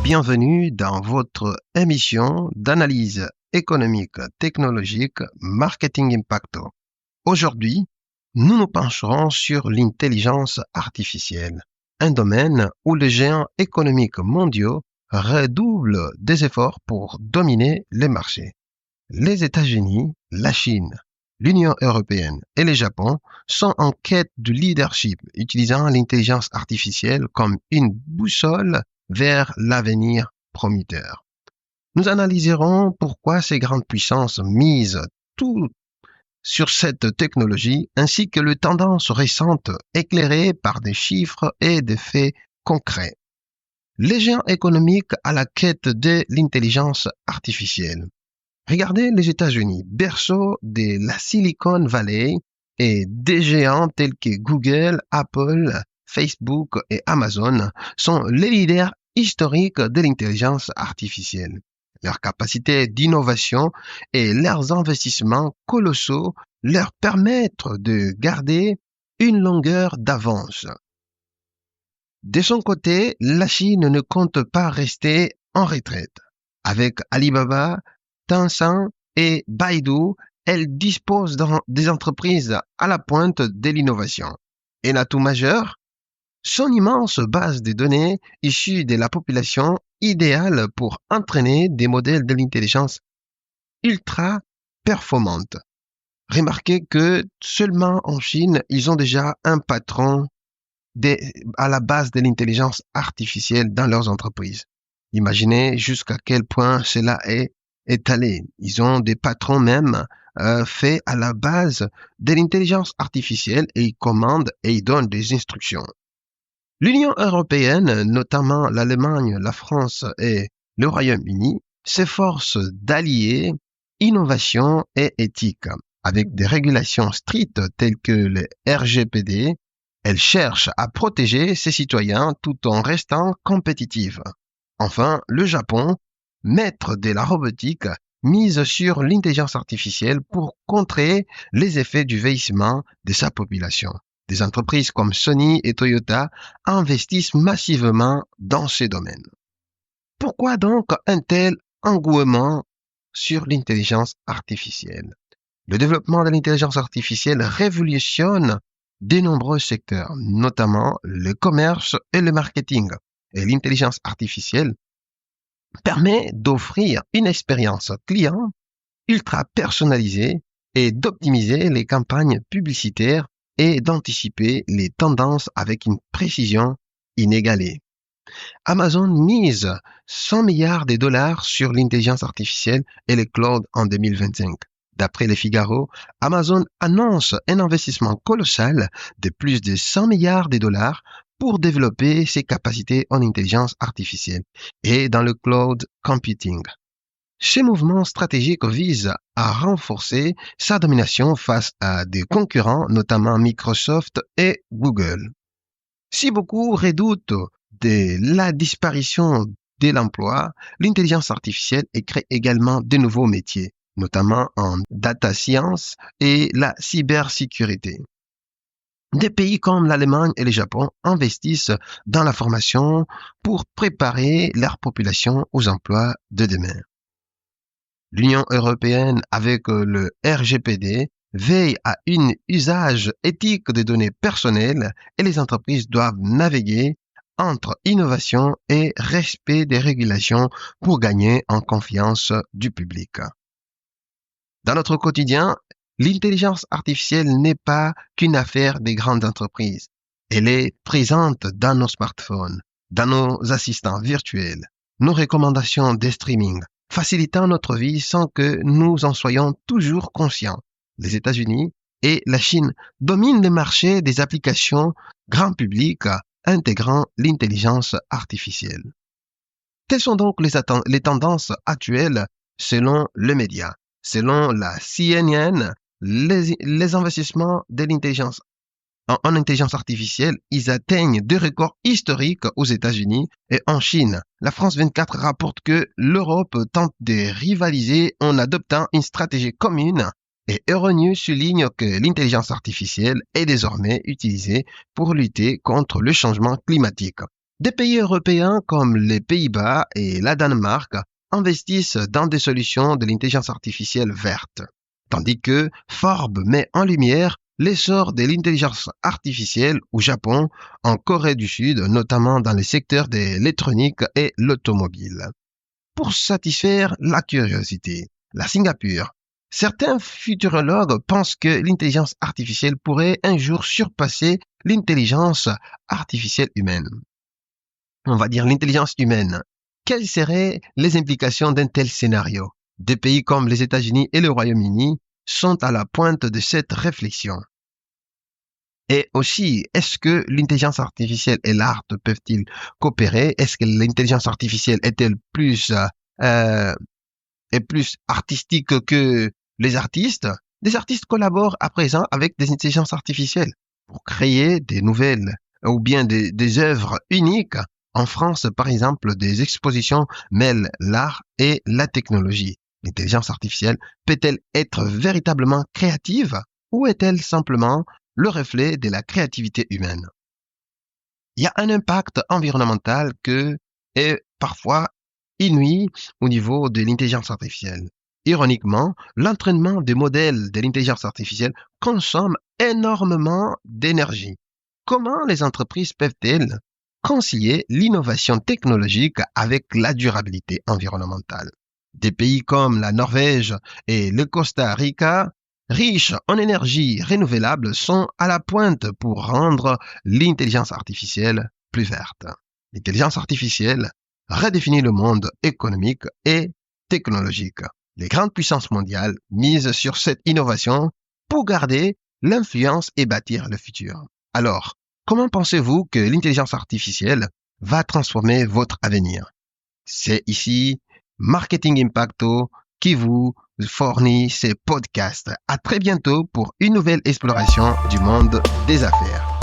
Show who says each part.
Speaker 1: Bienvenue dans votre émission d'analyse économique, technologique, Marketing Impacto. Aujourd'hui, nous nous pencherons sur l'intelligence artificielle, un domaine où les géants économiques mondiaux redoublent des efforts pour dominer les marchés. Les États-Unis, la Chine, l'Union européenne et le Japon sont en quête de leadership, utilisant l'intelligence artificielle comme une boussole vers l'avenir prometteur. Nous analyserons pourquoi ces grandes puissances misent tout sur cette technologie ainsi que les tendances récentes éclairées par des chiffres et des faits concrets. Les géants économiques à la quête de l'intelligence artificielle. Regardez les États-Unis, berceau de la Silicon Valley et des géants tels que Google, Apple, Facebook et Amazon sont les leaders historiques de l'intelligence artificielle. Leur capacité d'innovation et leurs investissements colossaux leur permettent de garder une longueur d'avance. De son côté, la Chine ne compte pas rester en retraite. Avec Alibaba, Tencent et Baidu, elle dispose des entreprises à la pointe de l'innovation. Et l'atout majeur, son immense base de données issue de la population idéale pour entraîner des modèles de l'intelligence ultra performantes. Remarquez que seulement en Chine, ils ont déjà un patron à la base de l'intelligence artificielle dans leurs entreprises. Imaginez jusqu'à quel point cela est étalé. Ils ont des patrons même faits à la base de l'intelligence artificielle et ils commandent et ils donnent des instructions. L'Union européenne, notamment l'Allemagne, la France et le Royaume-Uni, s'efforcent d'allier innovation et éthique. Avec des régulations strictes telles que le RGPD, elle cherche à protéger ses citoyens tout en restant compétitive. Enfin, le Japon, maître de la robotique, mise sur l'intelligence artificielle pour contrer les effets du vieillissement de sa population. Des entreprises comme Sony et Toyota investissent massivement dans ces domaines. Pourquoi donc un tel engouement sur l'intelligence artificielle? Le développement de l'intelligence artificielle révolutionne de nombreux secteurs, notamment le commerce et le marketing. Et l'intelligence artificielle permet d'offrir une expérience client ultra personnalisée et d'optimiser les campagnes publicitaires et d'anticiper les tendances avec une précision inégalée. Amazon mise 100 milliards de dollars sur l'intelligence artificielle et le cloud en 2025. D'après Les Figaro, Amazon annonce un investissement colossal de plus de 100 milliards de dollars pour développer ses capacités en intelligence artificielle et dans le cloud computing. Ces mouvements stratégiques visent à renforcer sa domination face à des concurrents, notamment Microsoft et Google. Si beaucoup redoutent de la disparition de l'emploi, l'intelligence artificielle crée également de nouveaux métiers, notamment en data science et la cybersécurité. Des pays comme l'Allemagne et le Japon investissent dans la formation pour préparer leur population aux emplois de demain. L'Union européenne, avec le RGPD, veille à un usage éthique des données personnelles et les entreprises doivent naviguer entre innovation et respect des régulations pour gagner en confiance du public. Dans notre quotidien, l'intelligence artificielle n'est pas qu'une affaire des grandes entreprises. Elle est présente dans nos smartphones, dans nos assistants virtuels, nos recommandations de streaming, facilitant notre vie sans que nous en soyons toujours conscients. Les États-Unis et la Chine dominent le marché des applications grand public intégrant l'intelligence artificielle. Quelles sont donc les tendances actuelles selon le média? Selon la CNN, les investissements de l'intelligence en intelligence artificielle, ils atteignent des records historiques aux États-Unis et en Chine. La France 24 rapporte que l'Europe tente de rivaliser en adoptant une stratégie commune et Euronews souligne que l'intelligence artificielle est désormais utilisée pour lutter contre le changement climatique. Des pays européens comme les Pays-Bas et la Danemark investissent dans des solutions de l'intelligence artificielle verte, tandis que Forbes met en lumière l'essor de l'intelligence artificielle au Japon, en Corée du Sud, notamment dans les secteurs de l'électronique et l'automobile. Pour satisfaire la curiosité, la Singapour, certains futurologues pensent que l'intelligence artificielle pourrait un jour surpasser l'intelligence artificielle humaine. On va dire l'intelligence humaine. Quelles seraient les implications d'un tel scénario? Des pays comme les États-Unis et le Royaume-Uni sont à la pointe de cette réflexion. Et aussi, est-ce que l'intelligence artificielle et l'art peuvent-ils coopérer? Est-ce que l'intelligence artificielle est-elle plus artistique que les artistes? Des artistes collaborent à présent avec des intelligences artificielles pour créer des nouvelles ou bien des œuvres uniques. En France, par exemple, des expositions mêlent l'art et la technologie. L'intelligence artificielle peut-elle être véritablement créative ou est-elle simplement le reflet de la créativité humaine? Il y a un impact environnemental que est parfois inouï au niveau de l'intelligence artificielle. Ironiquement, l'entraînement des modèles de l'intelligence artificielle consomme énormément d'énergie. Comment les entreprises peuvent-elles concilier l'innovation technologique avec la durabilité environnementale? Des pays comme la Norvège et le Costa Rica, riches en énergie renouvelable, sont à la pointe pour rendre l'intelligence artificielle plus verte. L'intelligence artificielle redéfinit le monde économique et technologique. Les grandes puissances mondiales misent sur cette innovation pour garder l'influence et bâtir le futur. Alors, comment pensez-vous que l'intelligence artificielle va transformer votre avenir? C'est ici Marketing Impacto qui vous fournit ces podcasts. À très bientôt pour une nouvelle exploration du monde des affaires.